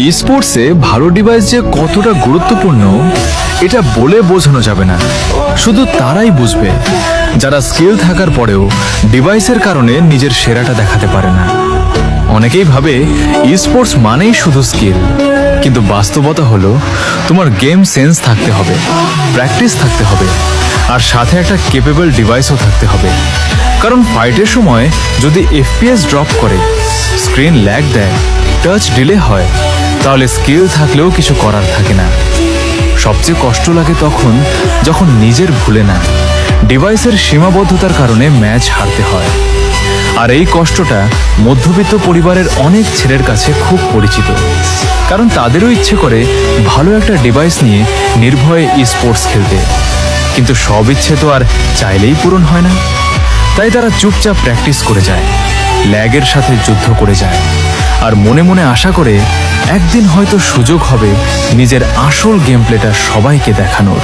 স্পোর্টসে ভালো ডিভাইস যে কতটা গুরুত্বপূর্ণ এটা বলে বোঝানো যাবে না। শুধু তারাই বুঝবে যারা স্কিল থাকার পরেও ডিভাইসের কারণে নিজের সেরাটা দেখাতে পারে না। অনেকেই ভাবে স্পোর্টস মানেই শুধু স্কিল, কিন্তু বাস্তবতা হলো তোমার গেম সেন্স থাকতে হবে, প্র্যাকটিস থাকতে হবে, আর সাথে একটা কেপেবল ডিভাইসও থাকতে হবে। কারণ ফাইটের সময় যদি এফপিএস ড্রপ করে, স্ক্রিন ল্যাগ দেয়, টাচ ডিলে হয়, তাহলে স্কিল থাকলেও কিছু করার থাকে না। সবচেয়ে কষ্ট লাগে তখন যখন নিজের ভুলে না, ডিভাইসের সীমাবদ্ধতার কারণে ম্যাচ হারতে হয়। আর এই কষ্টটা মধ্যবিত্ত পরিবারের অনেক ছেলের কাছে খুব পরিচিত, কারণ তাদেরও ইচ্ছে করে ভালো একটা ডিভাইস নিয়ে নির্ভয়ে স্পোর্টস খেলতে, কিন্তু সব ইচ্ছে তো আর চাইলেই পূরণ হয় না। তাই তারা চুপচাপ প্র্যাকটিস করে যায়, ল্যাগের সাথে যুদ্ধ করে যায়, আর মনে মনে আশা করে একদিন হয়তো সুযোগ হবে নিজের আসল গেম প্লেটা সবাইকে দেখানোর।